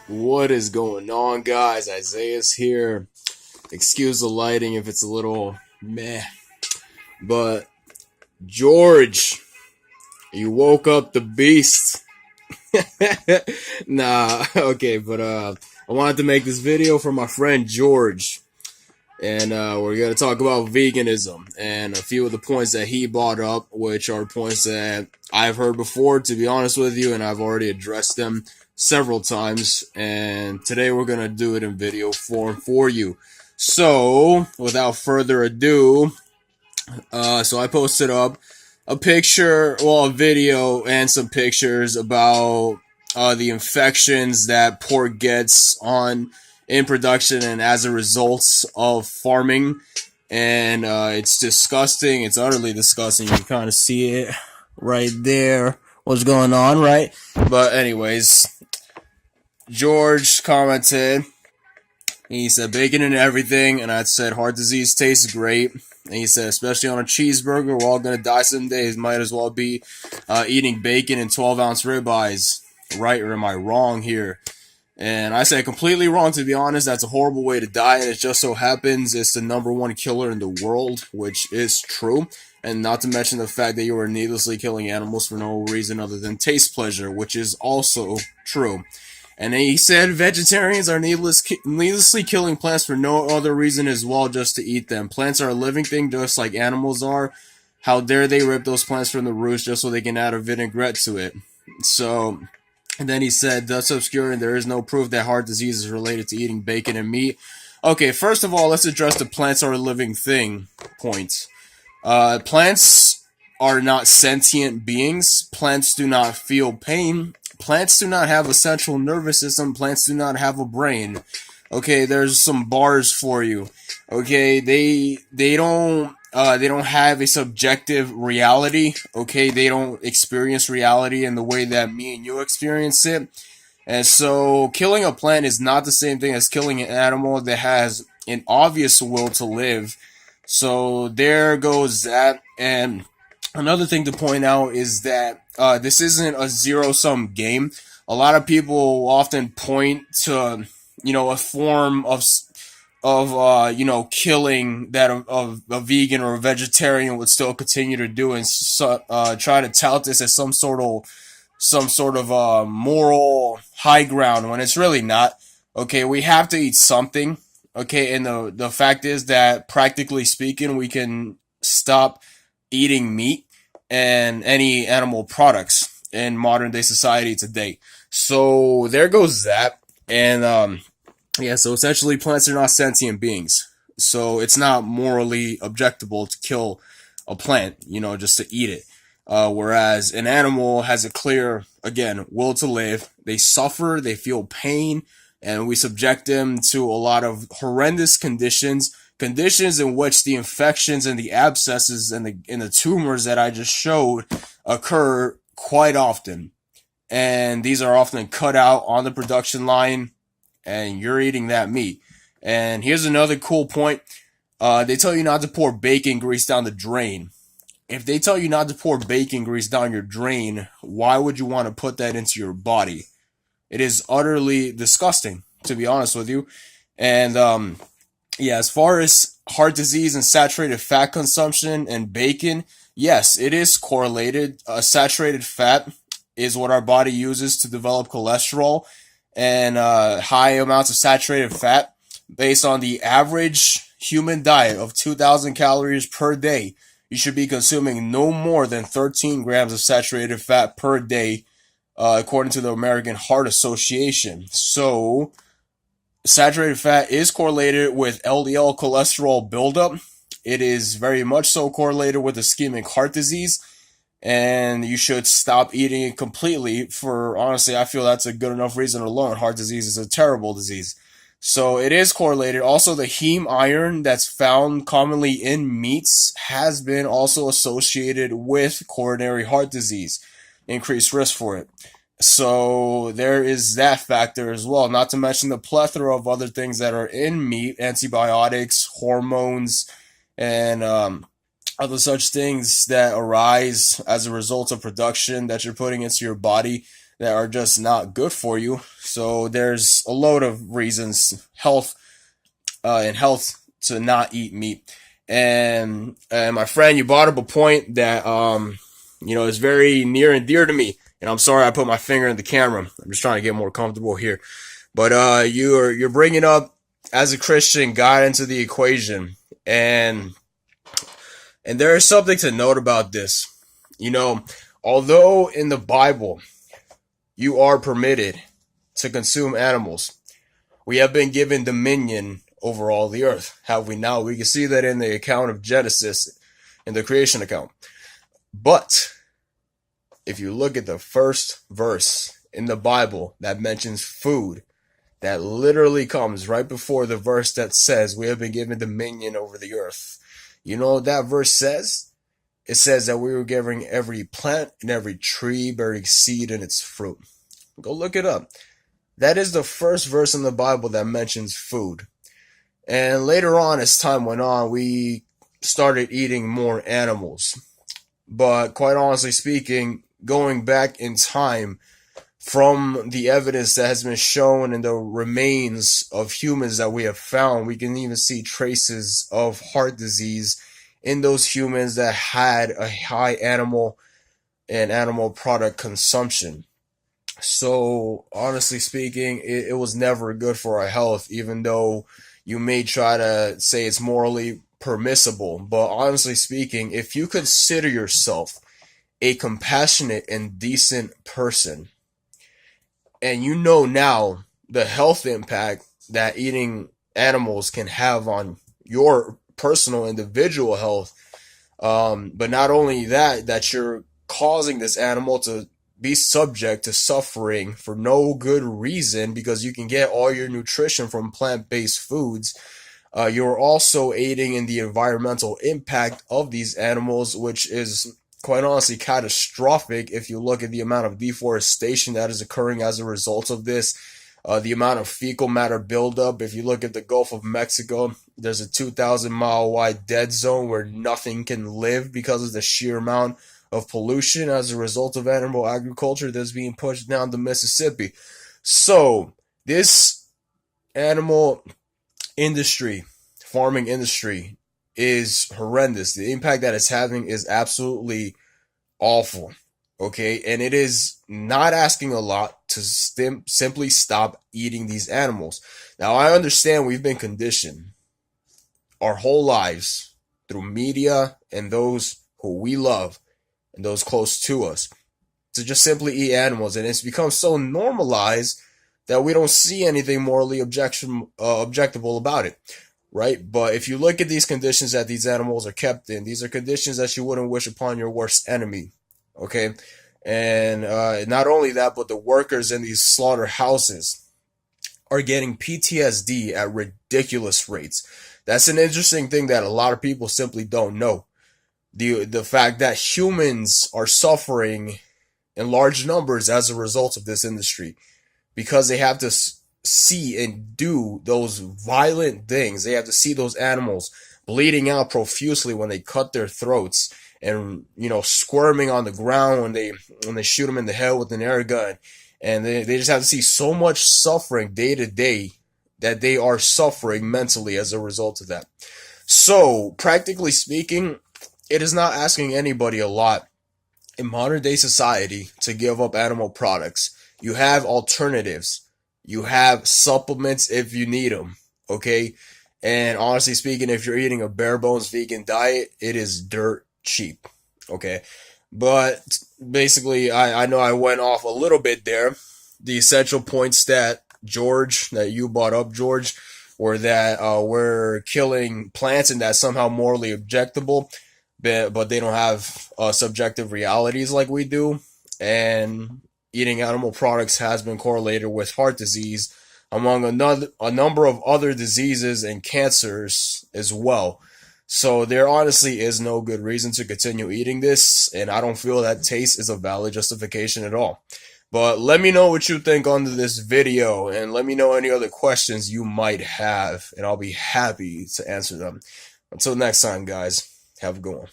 What is going on, guys? Isaiah's here. Excuse the lighting if it's a little meh. But, George, you woke up the beast. Nah, okay, but I wanted to make this video for my friend George. And we're going to talk about veganism and a few of the points that he brought up, which are points that I've heard before, to be honest with you, and I've already addressed them several times. And today we're going to do it in video form for you. So, without further ado, so I posted up a picture, well, a video and some pictures about the infections that pork gets on in production and as a result of farming. And it's disgusting. It's utterly disgusting. You can kind of see it right there. What's going on, right? But anyways, George commented. He said bacon and everything, and I said heart disease tastes great. And he said, especially on a cheeseburger, we're all gonna die some days. Might as well be eating bacon and 12-ounce ribeyes, right? Or am I wrong here? And I said completely wrong, to be honest. That's a horrible way to die, and it just so happens it's the #1 killer in the world, which is true. And not to mention the fact that you are needlessly killing animals for no reason other than taste pleasure, which is also true. And then he said vegetarians are needlessly killing plants for no other reason as well, just to eat them. Plants are a living thing just like animals are. How dare they rip those plants from the roots just so they can add a vinaigrette to it. So, and then he said, thus obscure, and there is no proof that heart disease is related to eating bacon and meat. Okay, first of all, let's address the plants are a living thing point. Plants are not sentient beings. Plants do not feel pain. Plants do not have a central nervous system. Plants do not have a brain. Okay, there's some bars for you. Okay, they don't have a subjective reality. Okay, they don't experience reality in the way that me and you experience it. And so killing a plant is not the same thing as killing an animal that has an obvious will to live. So there goes that. And another thing to point out is that this isn't a zero-sum game. A lot of people often point to, a form of killing that a vegan or a vegetarian would still continue to do, and try to tout this as some sort of moral high ground when it's really not. Okay, we have to eat something. Okay, and the fact is that practically speaking, we can stop eating meat and any animal products in modern day society today. So there goes that. And yeah, so essentially plants are not sentient beings. So it's not morally objectable to kill a plant, just to eat it. Whereas an animal has a clear, again, will to live. They suffer, they feel pain, and we subject them to a lot of horrendous conditions in which the infections and the abscesses and the tumors that I just showed occur quite often. And these are often cut out on the production line, and you're eating that meat. And here's another cool point. They tell you not to pour bacon grease down the drain. If they tell you not to pour bacon grease down your drain, why would you want to put that into your body? It is utterly disgusting, to be honest with you. And yeah, as far as heart disease and saturated fat consumption and bacon, yes, it is correlated. Saturated fat is what our body uses to develop cholesterol, and high amounts of saturated fat, based on the average human diet of 2,000 calories per day, you should be consuming no more than 13 grams of saturated fat per day, according to the American Heart Association. So, saturated fat is correlated with LDL cholesterol buildup. It is very much so correlated with ischemic heart disease, and you should stop eating it completely. For honestly, I feel that's a good enough reason alone. Heart disease is a terrible disease. So it is correlated. Also, the heme iron that's found commonly in meats has been also associated with coronary heart disease, increased risk for it. So there is that factor as well, not to mention the plethora of other things that are in meat, antibiotics, hormones, and other such things that arise as a result of production that you're putting into your body. that are just not good for you. So there's a load of reasons, health to not eat meat. And my friend, you brought up a point that is very near and dear to me. And I'm sorry I put my finger in the camera. I'm just trying to get more comfortable here. But you're bringing up, as a Christian, God into the equation, and there is something to note about this. Although in the Bible you are permitted to consume animals, we have been given dominion over all the earth. Have we now? We can see that in the account of Genesis, in the creation account. But if you look at the first verse in the Bible that mentions food, that literally comes right before the verse that says we have been given dominion over the earth. You know what that verse says? It says that we were given every plant and every tree bearing seed in its fruit. Go look it up. That is the first verse in the Bible that mentions food. And later on, as time went on, we started eating more animals. But quite honestly speaking, going back in time, from the evidence that has been shown in the remains of humans that we have found, we can even see traces of heart disease in those humans that had a high animal and animal product consumption. So honestly speaking, it was never good for our health, even though you may try to say it's morally permissible. But honestly speaking, if you consider yourself a compassionate and decent person, and you know now the health impact that eating animals can have on your personal individual health, but not only that you're causing this animal to be subject to suffering for no good reason, because you can get all your nutrition from plant-based foods. You're also aiding in the environmental impact of these animals, which is quite honestly catastrophic if you look at the amount of deforestation that is occurring as a result of this. The amount of fecal matter buildup. If you look at the Gulf of Mexico, there's a 2,000-mile wide dead zone where nothing can live because of the sheer amount of pollution as a result of animal agriculture that's being pushed down the Mississippi. So this animal industry, farming industry, is horrendous. The impact that it's having is absolutely awful. Okay, and it is not asking a lot to simply stop eating these animals. Now, I understand we've been conditioned our whole lives through media and those who we love and those close to us to just simply eat animals, and it's become so normalized that we don't see anything morally objectable about it, right? But if you look at these conditions that these animals are kept in, these are conditions that you wouldn't wish upon your worst enemy, okay? And not only that, but the workers in these slaughterhouses are getting PTSD at ridiculous rates. That's an interesting thing that a lot of people simply don't know. The fact that humans are suffering in large numbers as a result of this industry, because they have to see and do those violent things. They have to see those animals bleeding out profusely when they cut their throats, and squirming on the ground when they shoot them in the head with an air gun, and they just have to see so much suffering day to day that they are suffering mentally as a result of that. So practically speaking, it is not asking anybody a lot in modern day society to give up animal products. You have alternatives. You have supplements if you need them, okay? And honestly speaking, if you're eating a bare bones vegan diet, it is dirt cheap, okay? But basically, I know I went off a little bit there. The essential points that you brought up, George, were that we're killing plants and that's somehow morally objectable, but they don't have subjective realities like we do. And eating animal products has been correlated with heart disease, among a number of other diseases and cancers as well. So there honestly is no good reason to continue eating this, and I don't feel that taste is a valid justification at all. But let me know what you think under this video, and let me know any other questions you might have, and I'll be happy to answer them. Until next time, guys, have a good one.